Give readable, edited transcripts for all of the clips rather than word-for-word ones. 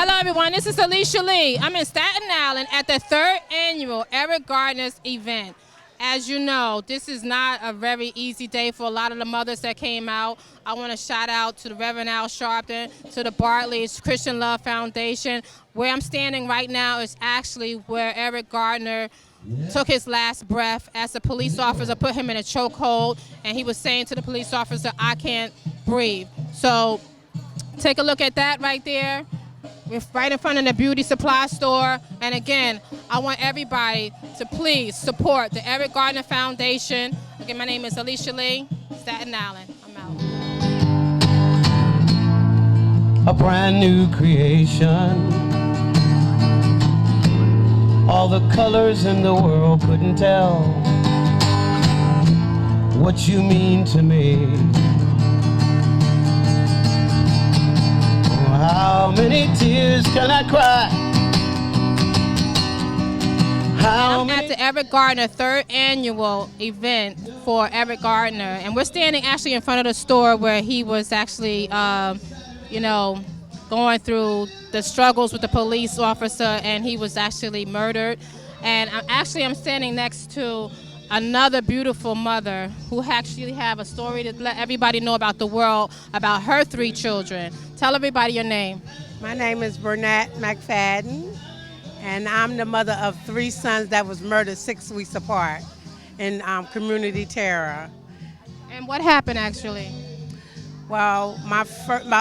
Hello, everyone. This is Alicia Lee. I'm in Staten Island at the 3rd annual Eric Garner's event. As you know, this is not a very easy day for a lot of the mothers that came out. I want to shout out to the Reverend Al Sharpton, to the Bartley's Christian Love Foundation. Where I'm standing right now is actually where Eric Garner took his last breath as the police officer put him in a chokehold, and he was saying to the police officer, "I can't breathe." So take a look at that right there. We're right in front of the beauty supply store. And again, I want everybody to please support the Eric Garner Foundation. Again, my name is Alicia Lee, Staten Island. I'm out. A brand new creation. All the colors in the world couldn't tell what you mean to me. How many tears can I cry? I'm at the Eric Garner 3rd annual event for Eric Garner, and we're standing actually in front of the store where he was actually, going through the struggles with the police officer, and he was actually murdered. And I'm standing next to another beautiful mother who actually have a story to let everybody know about the world, about her 3 children. Tell everybody your name. My name is Burnett McFadden, and I'm the mother of 3 sons that was murdered 6 weeks apart in community terror. And what happened actually? Well, my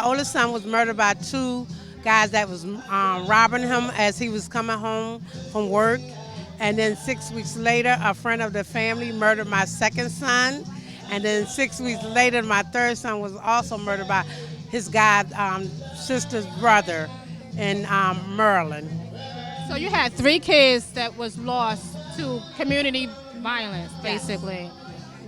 oldest son was murdered by 2 guys that was robbing him as he was coming home from work. And then 6 weeks later, a friend of the family murdered my 2nd son. And then 6 weeks later, my 3rd son was also murdered by his sister's brother in Maryland. So you had 3 kids that was lost to community violence, basically. Yes.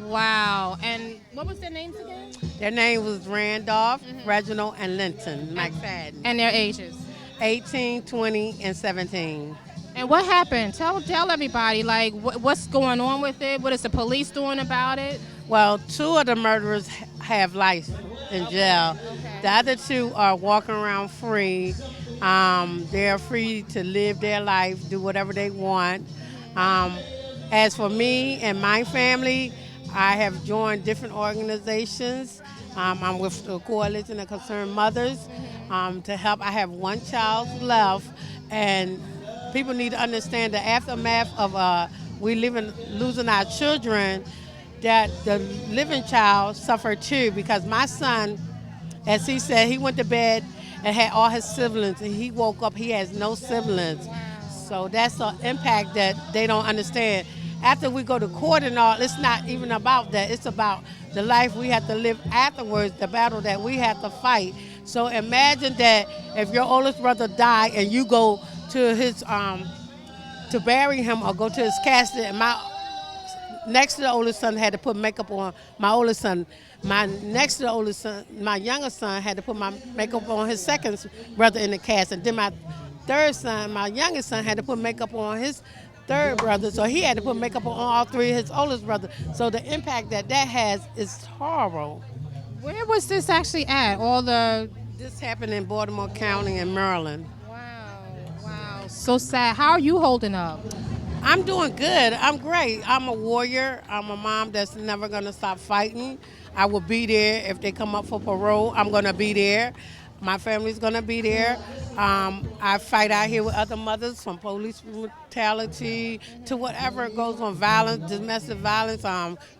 Wow. And what was their names again? Their name was Randolph, Reginald, and Linton McFadden. And their ages? 18, 20, and 17. And what happened? Tell everybody, like, what's going on with it? What is the police doing about it? Well, 2 of the murderers have life in jail. Okay. The other 2 are walking around free. They're free to live their life, do whatever they want. As for me and my family, I have joined different organizations. I'm with the Coalition of Concerned Mothers to help. I have 1 child left, and people need to understand the aftermath of losing our children, that the living child suffered too, because my son, as he said, he went to bed and had all his siblings, and he woke up, he has no siblings. So that's an impact that they don't understand. After we go to court and all, it's not even about that. It's about the life we have to live afterwards, the battle that we have to fight. So imagine that if your oldest brother died and you go to his to bury him or go to his casket, and my next to the oldest son had to put makeup on my oldest son. My next to the oldest son, my youngest son, had to put my makeup on his 2nd brother in the casket. Then my 3rd son, my youngest son, had to put makeup on his 3rd brother, so he had to put makeup on all 3 of his oldest brothers. So the impact that has is horrible. Where was this actually at? This happened in Baltimore County in Maryland. Wow, so sad. How are you holding up? I'm doing good. I'm great. I'm a warrior. I'm a mom that's never going to stop fighting. I will be there if they come up for parole. I'm going to be there. My family's going to be there. I fight out here with other mothers, from police brutality to whatever goes on, violence, domestic violence,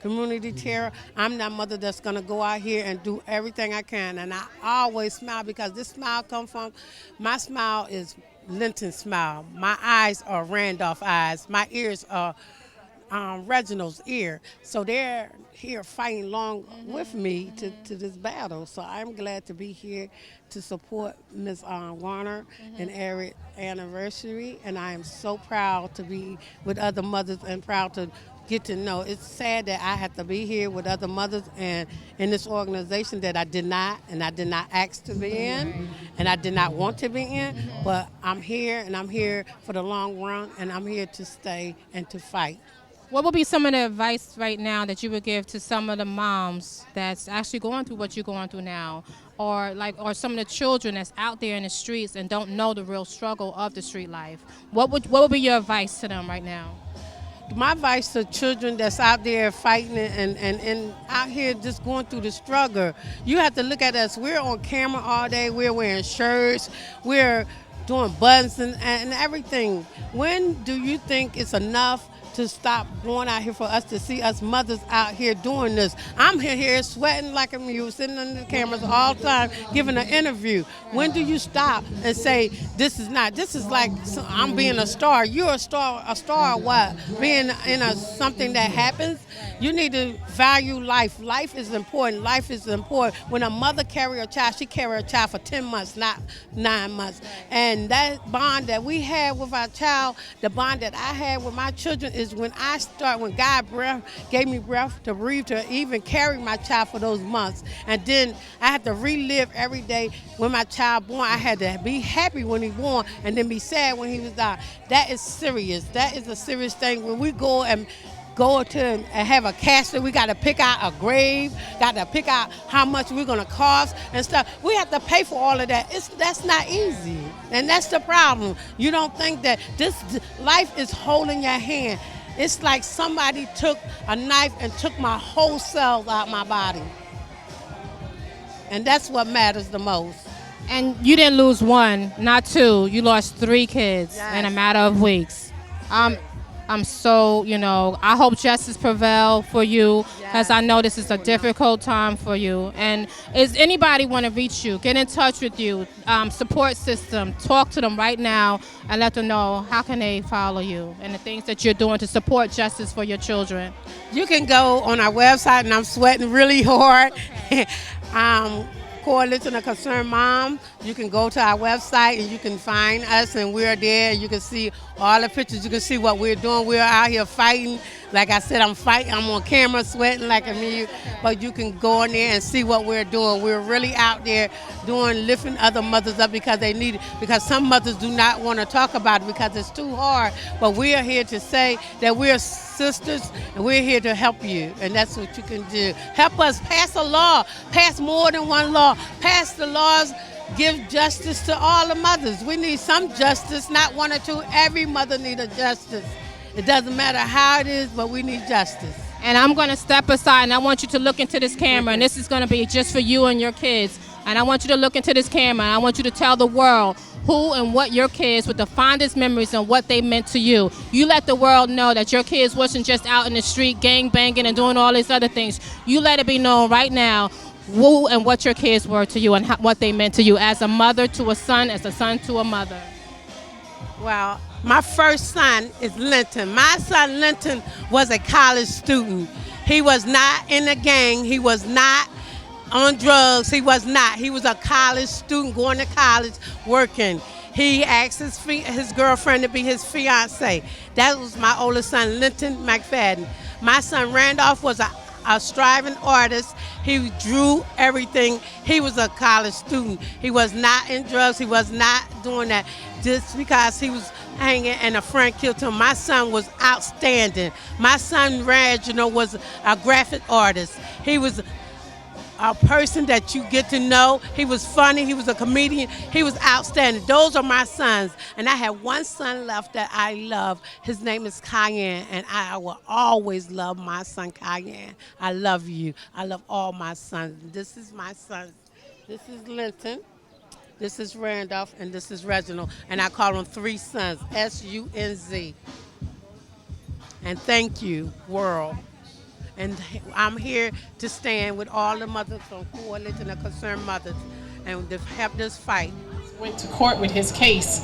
community terror. I'm that mother that's going to go out here and do everything I can. And I always smile, because this smile comes from, my smile is Linton's smile. My eyes are Randolph's eyes. My ears are Reginald's ear. So they're here fighting along with me to this battle. So I'm glad to be here to support Ms. Garner and Eric anniversary. And I am so proud to be with other mothers and proud to get to know. It's sad that I have to be here with other mothers and in this organization that I did not ask to be in, and I did not want to be in, but I'm here, and I'm here for the long run, and I'm here to stay and to fight. What would be some of the advice right now that you would give to some of the moms that's actually going through what you're going through now, or some of the children that's out there in the streets and don't know the real struggle of the street life? What would be your advice to them right now? My advice to children that's out there fighting and out here just going through the struggle, you have to look at us. We're on camera all day. We're wearing shirts. We're doing buttons and everything. When do you think it's enough to stop going out here for us to see us mothers out here doing this? I'm here sweating like a mule, sitting under the cameras all the time, giving an interview. When do you stop and say, this is like I'm being a star. You're a star or what? Being in something that happens? You need to value life. Life is important. Life is important. When a mother carry a child, she carry a child for 10 months, not 9 months. And that bond that we have with our child, the bond that I had with my children is when God gave me breath to breathe, to even carry my child for those months. And then I had to relive every day when my child born. I had to be happy when he born and then be sad when he was dying. That is serious. That is a serious thing. When we go to and have a casket, we got to pick out a grave, got to pick out how much we're going to cost and stuff. We have to pay for all of that. That's not easy. And that's the problem. You don't think that this life is holding your hand. It's like somebody took a knife and took my whole cells out my body. And that's what matters the most. And you didn't lose one, not two. You lost 3 kids in a matter of weeks. I'm so, I hope justice prevail for you, because I know this is a difficult time for you. And is anybody want to reach you, get in touch with you, support system, talk to them right now and let them know how can they follow you and the things that you're doing to support justice for your children? You can go on our website, and I'm sweating really hard. Coalition of Concerned Mom. You can go to our website and you can find us, and we're there. You can see all the pictures. You can see what we're doing. We're out here fighting. Like I said, I'm fighting. I'm on camera sweating like a mule. But you can go in there and see what we're doing. We're really out there lifting other mothers up because they need it. Because some mothers do not want to talk about it because it's too hard. But we're here to say that we're sisters and we're here to help you. And that's what you can do. Help us pass a law. Pass more than one law. Pass the laws. Give justice to all the mothers. We need some justice, not one or two. Every mother needs a justice. It doesn't matter how it is, but we need justice. And I'm going to step aside, and I want you to look into this camera, and this is going to be just for you and your kids. And I want you to look into this camera, and I want you to tell the world who and what your kids, with the fondest memories and what they meant to you. You let the world know that your kids wasn't just out in the street gang banging and doing all these other things. You let it be known right now who and what your kids were to you and what they meant to you as a mother to a son, as a son to a mother. Well, my first son is Linton. My son Linton was a college student. He was not in a gang. He was not on drugs. He was not. He was a college student going to college, working. He asked his girlfriend to be his fiance. That was my oldest son, Linton McFadden. My son Randolph was a striving artist. He drew everything. He was a college student. He was not in drugs. He was not doing that just because he was hanging and a friend killed him. My son was outstanding. My son Reginald was a graphic artist. He was a person that you get to know. He was funny. He was a comedian. He was outstanding. Those are my sons. And I have one son left that I love. His name is Cayenne, and I will always love my son Cayenne. I love you. I love all my sons. This is my son. This is Linton. This is Randolph, and this is Reginald. And I call them 3 sons, S-U-N-Z. And thank you, world. And I'm here to stand with all the mothers from Coalition of Concerned Mothers and to help this fight. Went to court with his case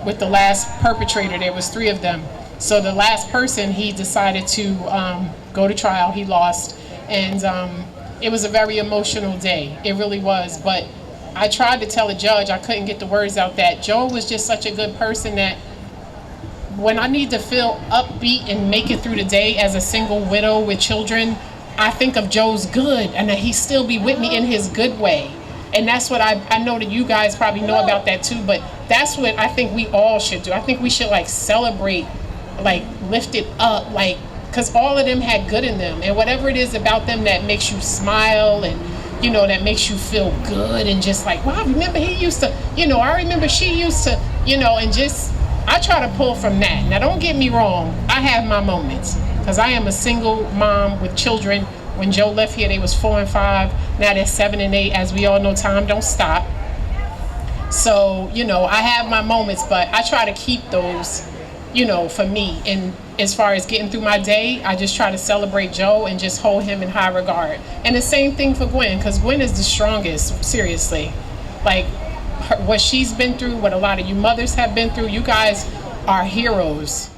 with the last perpetrator. There was 3 of them. So the last person, he decided to go to trial. He lost. And it was a very emotional day. It really was. But I tried to tell the judge, I couldn't get the words out, that Joe was just such a good person that when I need to feel upbeat and make it through the day as a single widow with children, I think of Joe's good and that he still be with me in his good way. And that's what I know that you guys probably know about that too, but that's what I think we all should do. I think we should like celebrate, like lift it up, like because all of them had good in them, and whatever it is about them that makes you smile and, you know, that makes you feel good and just like, wow, I remember he used to, you know, I remember she used to, you know, and just, I try to pull from that. Now, don't get me wrong, I have my moments, because I am a single mom with children. When Joe left here, they was 4 and 5. Now they're 7 and 8. As we all know, time don't stop. So, you know, I have my moments, but I try to keep those, you know, for me. And as far as getting through my day, I just try to celebrate Joe and just hold him in high regard. And the same thing for Gwen, because Gwen is the strongest, seriously. Like, what she's been through, what a lot of you mothers have been through, you guys are heroes.